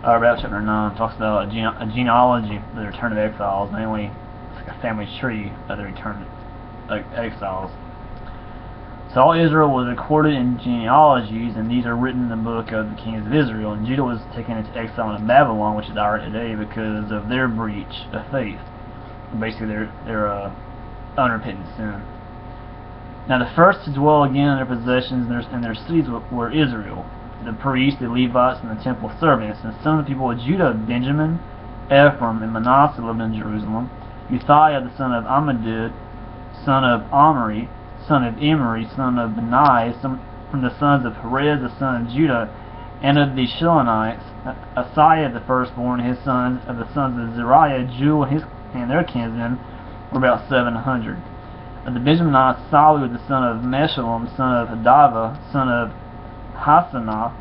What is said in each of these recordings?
About chapter 9 talks about a genealogy of the return of exiles, mainly it's like a family tree of the return of exiles. So all Israel was recorded in genealogies, and these are written in the book of the kings of Israel. And Judah was taken into exile in Babylon, which is our today, because of their breach of faith. Basically, their unrepentant sin. Now the first to dwell again in their possessions and their cities were Israel, the priests, the Levites, and the temple servants. And some of the people of Judah, Benjamin, Ephraim, and Manasseh lived in Jerusalem. Uzziah, the son of Amminadab, son of Omri, son of Imri, son of Benai, from the sons of Perez, the son of Judah, and of the Shilonites, Asaiah the firstborn, his sons, of the sons of Zariah, Jewel, and their kinsmen, were about 700. Of the Benjaminites, Saul, the son of Meshullam, son of Hadavah, son of Hasanah,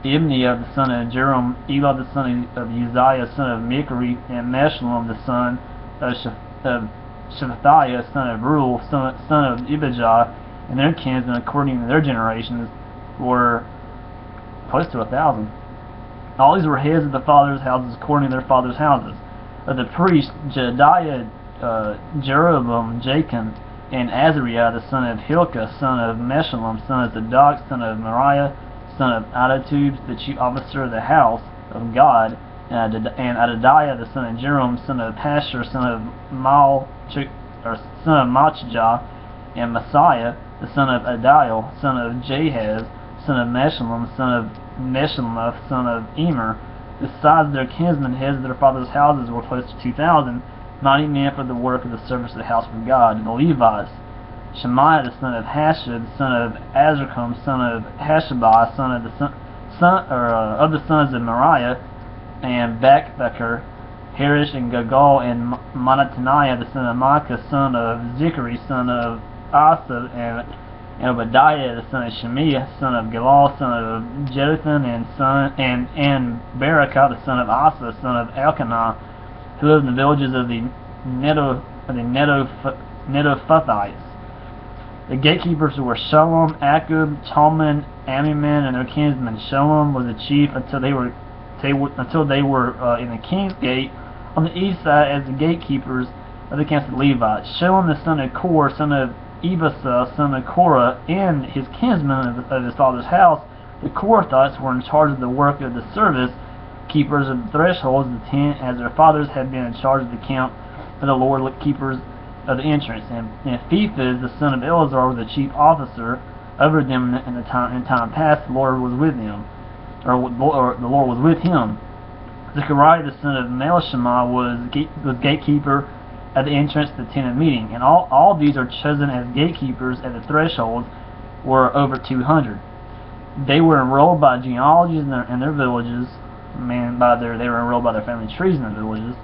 Ibniah, the son of Jerom, Elah, the son of Uzziah, son of Mikri, and Meshullam, the son of Shephatiah, son of Ruel, son of Ibijah, and their kinsmen, according to their generations, were close to 1,000. All these were heads of the fathers' houses, according to their fathers' houses. Of the priests, Jedaiah, Jeroboam, Jachin, and Azariah, the son of Hilkiah, son of Meshullam, son of Zadok, son of Moriah, son of Adatub, the chief officer of the house of God, and Adadiah, the son of Jerom, son of Pashur, son of Malchijah, and Messiah, the son of Adiel, son of Jahaz, son of Meshullam, son of Meshullam, son of Emer. Besides their kinsmen, heads of their fathers' houses, were close to 2,000, mighty men for the work of the service of the house of God. And the Levites, Shemaiah, the son of Hashab, son of Azrikam, son of Hashabai, son of the sons of Moriah, and Bakbaker, Harish, and Gagal, and Mattaniah, the son of Micah, son of Zechari, son of Asa, and Obadiah, the son of Shemiah, son of Galal, son of Jeduthun, and Barakah, the son of Asa, son of Elkanah, who lived in the villages of the Netophathites. The gatekeepers were Shalom, Akub, Talman, Amiman, and their kinsmen. Shalom was the chief until they were in the king's gate on the east side as the gatekeepers of the camps of the Levites. Shalom, the son of Kor, son of Ebasa, son of Korah, and his kinsmen of his father's house, the Korathites, were in charge of the work of the service, keepers of the thresholds of the tent, as their fathers had been in charge of the camp of the Lord, keepers of the entrance. And Phinehas, the son of Eleazar, was the chief officer over them in time past. The Lord was with them, or the Lord was with him. Zechariah, the son of Melishema, was gatekeeper at the entrance to the tent of meeting. And all these are chosen as gatekeepers at the thresholds, were over 200. They were enrolled by genealogies in their villages. They were enrolled by their family trees in their villages.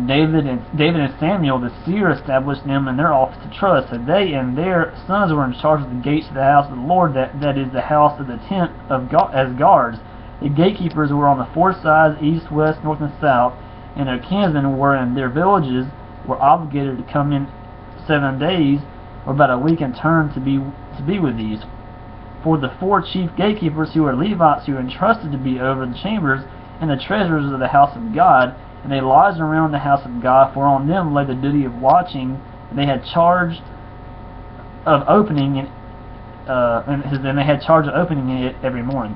David and Samuel, the seer, established them in their office of trust. So they and their sons were in charge of the gates of the house of the Lord, that is the house of the tent of God, as guards. The gatekeepers were on the four sides, east, west, north, and south, and their kinsmen were in their villages, were obligated to come in 7 days, or about a week in turn, to be with these. For the four chief gatekeepers, who were Levites, who were entrusted to be over the chambers and the treasures of the house of God, and they lodged around the house of God, for on them lay the duty of watching, and they had charge of opening it, every morning.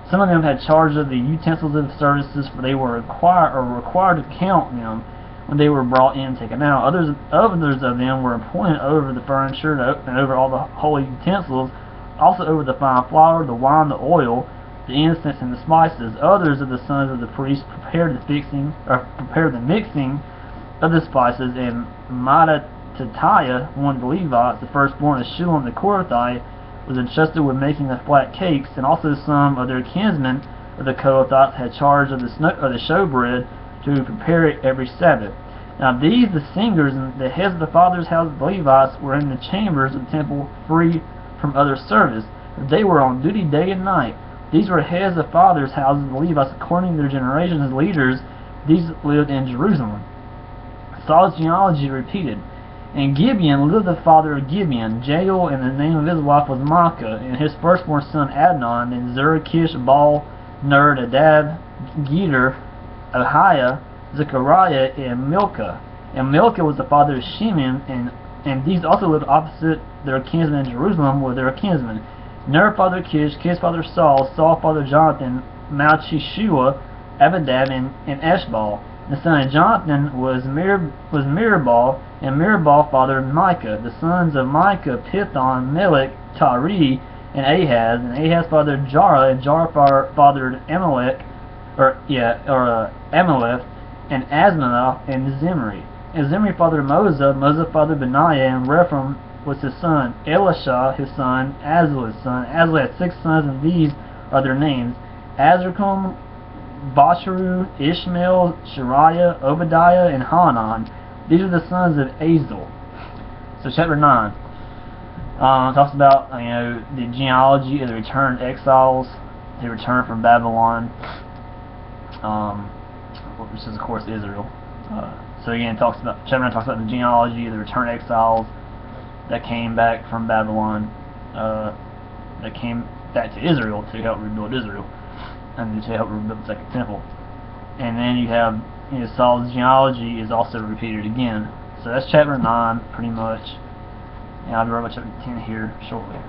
Some of them had charge of the utensils of the services, for they were required to count them when they were brought in and taken out. Others of them were appointed over the furniture and over all the holy utensils, also over the fine flour, the wine, the oil, the incense, and the spices. Others of the sons of the priests prepared the mixing of the spices, and Mattatiah, one of the Levites, the firstborn of Shulem the Korathite, was entrusted with making the flat cakes, and also some of their kinsmen of the Kohathites had charge of the showbread to prepare it every Sabbath. Now these, the singers and the heads of the fathers' houses of the Levites, were in the chambers of the temple, free from other service. They were on duty day and night. These were heads of fathers' houses of the Levites, according to their generations as leaders. These lived in Jerusalem. Saul's genealogy repeated. And Gibeon lived the father of Gibeon, Jael, and the name of his wife was Maacah, and his firstborn son Adnon, and Zerakish, Baal, Ner, Nadab, Geder, Ahiah, Zechariah, and Milcah. And Milcah was the father of Shimon, and these also lived opposite their kinsmen in Jerusalem, where they were kinsmen. Ner fathered Kish, Kish fathered Saul, Saul fathered Jonathan, Malchishua, Abinadab, and Eshbal. The son of Jonathan was Mirabal, and Mirabal fathered Micah. The sons of Micah, Pithon, Melech, Tari, and Ahaz fathered Jarah, and Jarah fathered Amalek, Amalek, and Asmanoth, and Zimri. And Zimri fathered Moza fathered Benaiah, and Rephaim was his son, Elisha his son, Azul his son. Azul had 6 sons, and these are their names: Azrikam, Basharu, Ishmael, Shariah, Obadiah, and Hanan. These are the sons of Azel. So chapter 9 talks about the genealogy of the returned exiles, the return from Babylon, which is of course Israel. So again, chapter 9 talks about the genealogy of the returned exiles that came back from Babylon, that came back to Israel to help rebuild Israel, and to help rebuild the second temple. And then you have Saul's genealogy is also repeated again. So that's chapter 9 pretty much. And I'll be right back to chapter 10 here shortly.